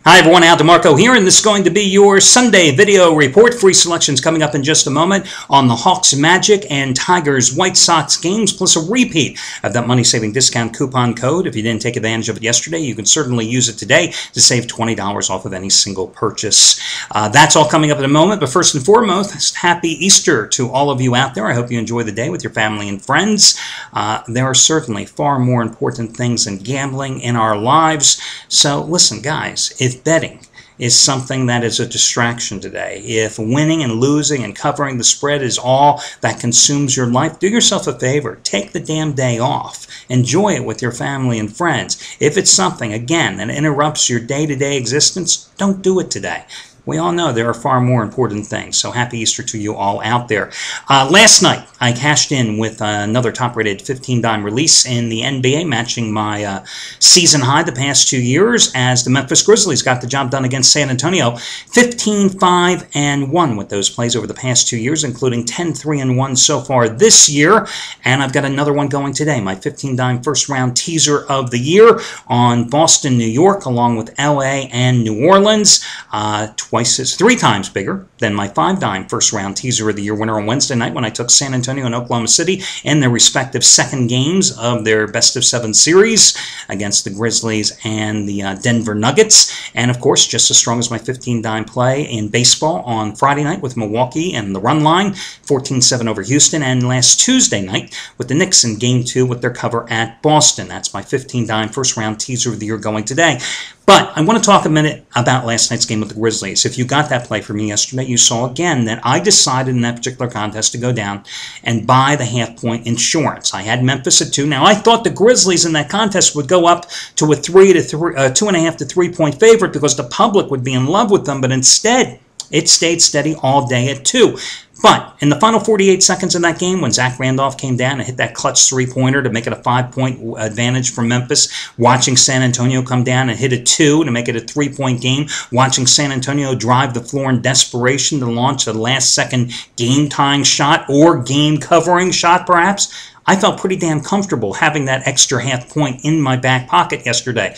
Hi everyone, Al DeMarco here, and this is going to be your Sunday video report. Free selections coming up in just a moment on the Hawks Magic and Tigers White Sox games, plus a repeat of that money-saving discount coupon code. If you didn't take advantage of it yesterday, you can certainly use it today to save $20 off of any single purchase. That's all coming up in a moment, but first and foremost, happy Easter to all of you out there. I hope you enjoy the day with your family and friends. There are certainly far more important things than gambling in our lives. So listen, guys, if betting is something that is a distraction today, if winning and losing and covering the spread is all that consumes your life, do yourself a favor. Take the damn day off. Enjoy it with your family and friends. If it's something, again, that interrupts your day-to-day existence, don't do it today. We all know there are far more important things, so happy Easter to you all out there. Last night, I cashed in with another top-rated 15-dime release in the NBA, matching my season high the past 2 years as the Memphis Grizzlies got the job done against San Antonio. 15-5-1 with those plays over the past 2 years, including 10-3-1 so far this year. And I've got another one going today, my 15-dime first-round teaser of the year on Boston, New York, along with LA and New Orleans. Three times bigger than my 5-dime first-round teaser of the year winner on Wednesday night when I took San Antonio and Oklahoma City in their respective second games of their best-of-7 series against the Grizzlies and the Denver Nuggets. And, of course, just as strong as my 15-dime play in baseball on Friday night with Milwaukee and the run line, 14-7 over Houston, and last Tuesday night with the Knicks in Game 2 with their cover at Boston. That's my 15-dime first-round teaser of the year going today. But I want to talk a minute about last night's game with the Grizzlies. If you got that play from me yesterday, you saw again that I decided in that particular contest to go down and buy the half-point insurance. I had Memphis at 2. Now, I thought the Grizzlies in that contest would go up to a 2.5 to 3-point favorite because the public would be in love with them, but instead, it stayed steady all day at 2. But in the final 48 seconds of that game, when Zach Randolph came down and hit that clutch three-pointer to make it a 5-point advantage for Memphis, watching San Antonio come down and hit a 2 to make it a 3-point game, watching San Antonio drive the floor in desperation to launch a last-second game-tying shot or game-covering shot, perhaps, I felt pretty damn comfortable having that extra half point in my back pocket yesterday.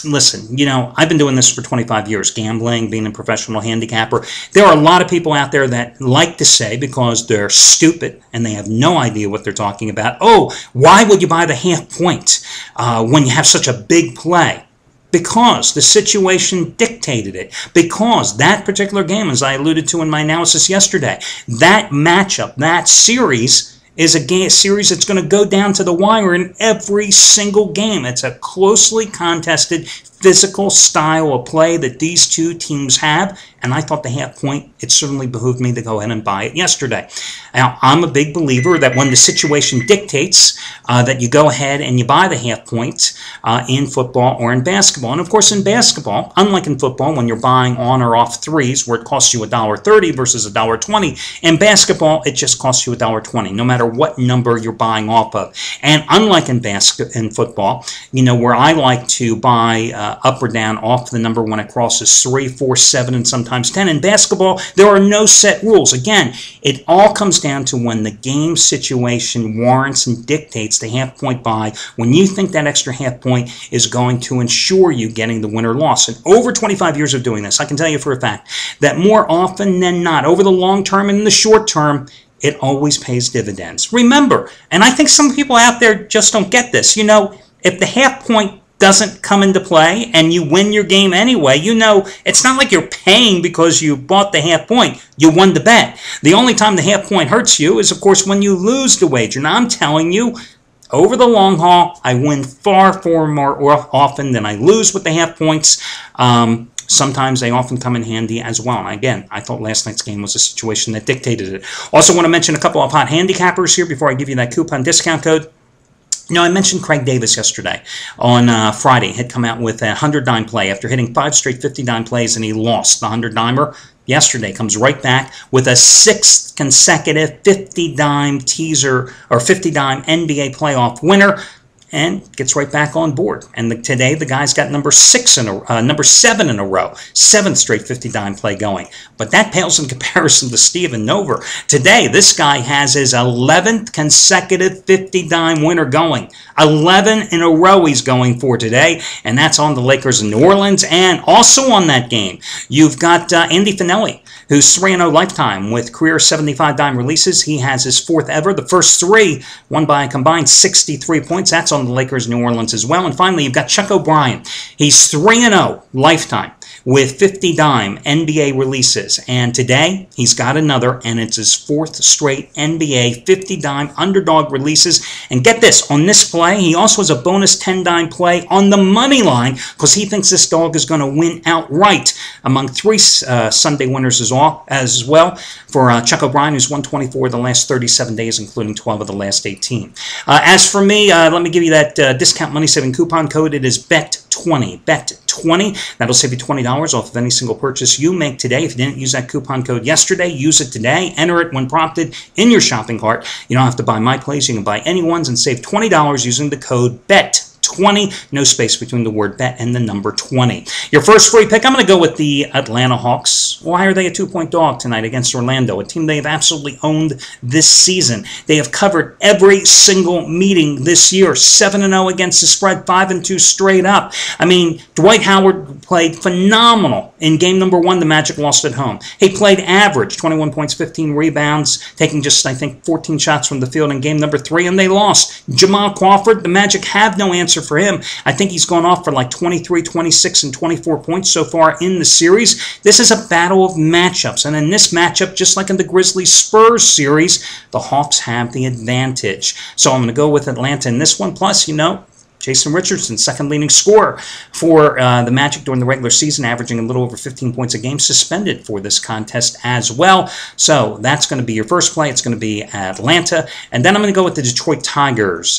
Listen, you know, I've been doing this for 25 years, gambling, being a professional handicapper. There are a lot of people out there that like to say, because they're stupid and they have no idea what they're talking about, oh, why would you buy the half point when you have such a big play? Because the situation dictated it. Because that particular game, as I alluded to in my analysis yesterday, that matchup, that series is a series that's going to go down to the wire in every single game. It's a closely contested physical style of play that these two teams have, and I thought the half point, it certainly behooved me to go ahead and buy it yesterday. Now, I'm a big believer that when the situation dictates that you go ahead and you buy the half point in football or in basketball. And of course, in basketball, unlike in football, when you're buying on or off threes, where it costs you $1.30 versus $1.20, in basketball, it just costs you $1.20, no matter what number you're buying off of. And unlike in football, you know, where I like to buy up or down off the number when it crosses 3, 4, 7, and sometimes 10. In basketball, there are no set rules. Again, it all comes down to when the game situation warrants and dictates the half-point buy, when you think that extra half-point is going to ensure you getting the win or loss. And over 25 years of doing this, I can tell you for a fact that more often than not, over the long term and in the short term, it always pays dividends. Remember, and I think some people out there just don't get this, you know, if the half-point doesn't come into play and you win your game anyway, you know, it's not like you're paying because you bought the half point. You won the bet. The only time the half point hurts you is, of course, when you lose the wager. Now, I'm telling you, over the long haul, I win far more often than I lose with the half points. Sometimes they often come in handy as well. And again, I thought last night's game was a situation that dictated it. Also want to mention a couple of hot handicappers here before I give you that coupon discount code. You know, I mentioned Craig Davis yesterday on Friday. Had come out with a 100-dime play after hitting 5 straight 50-dime plays, and he lost the 100-dimer. Yesterday comes right back with a 6th consecutive 50-dime teaser or 50-dime NBA playoff winner, and gets right back on board. And today the guy's got number 7 in a row, 7th straight 50-dime play going. But that pales in comparison to Steven Nover. Today, this guy has his 11th consecutive 50-dime winner going. 11 in a row he's going for today, and that's on the Lakers in New Orleans. And also on that game, you've got Andy Finelli, who's 3-0 lifetime with career 75-dime releases. He has his 4th ever. The first 3 won by a combined 63 points. That's on the Lakers New Orleans as well. And finally, you've got Chuck O'Brien. He's 3-0 lifetime with 50-dime NBA releases. And today, he's got another, and it's his 4th straight NBA 50-dime underdog releases. And get this, on this play, he also has a bonus 10-dime play on the money line because he thinks this dog is going to win outright among 3 Sunday winners as well for Chuck O'Brien, who's won 24 of the last 37 days, including 12 of the last 18. As for me, let me give you that discount money-saving coupon code. It is BET20. BET20. That'll save you $20 off of any single purchase you make today. If you didn't use that coupon code yesterday, use it today. Enter it when prompted in your shopping cart. You don't have to buy my place. You can buy anyone's and save $20 using the code BET20. No space between the word bet and the number 20. Your first free pick, I'm going to go with the Atlanta Hawks. Why are they a 2-point dog tonight against Orlando, a team they have absolutely owned this season? They have covered every single meeting this year, 7-0 against the spread, 5-2 straight up. I mean, Dwight Howard played phenomenal in game number 1. The Magic lost at home. He played average, 21 points, 15 rebounds, taking just, I think, 14 shots from the field in game number 3, and they lost. Jamal Crawford, the Magic have no answer for him. I think he's gone off for like 23, 26, and 24 points so far in the series. This is a battle of matchups, and in this matchup, just like in the Grizzlies-Spurs series, the Hawks have the advantage. So I'm going to go with Atlanta in this one. Plus, you know, Jason Richardson, second leading scorer for the Magic during the regular season, averaging a little over 15 points a game, suspended for this contest as well. So that's going to be your first play. It's going to be Atlanta. And then I'm going to go with the Detroit Tigers.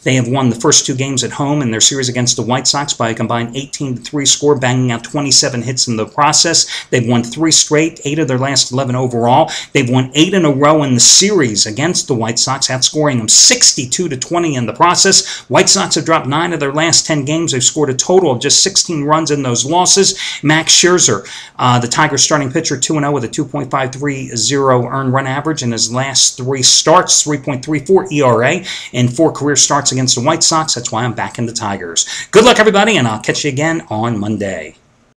They have won the first 2 games at home in their series against the White Sox by a combined 18-3 score, banging out 27 hits in the process. They've won 3 straight, 8 of their last 11 overall. They've won 8 in a row in the series against the White Sox, outscoring them 62-20 in the process. White Sox have dropped 9 of their last 10 games. They've scored a total of just 16 runs in those losses. Max Scherzer, the Tigers starting pitcher, 2-0 with a 2.530 earned run average in his last 3 starts, 3.34 ERA in 4 career starts against the White Sox. That's why I'm backing the Tigers. Good luck, everybody, and I'll catch you again on Monday.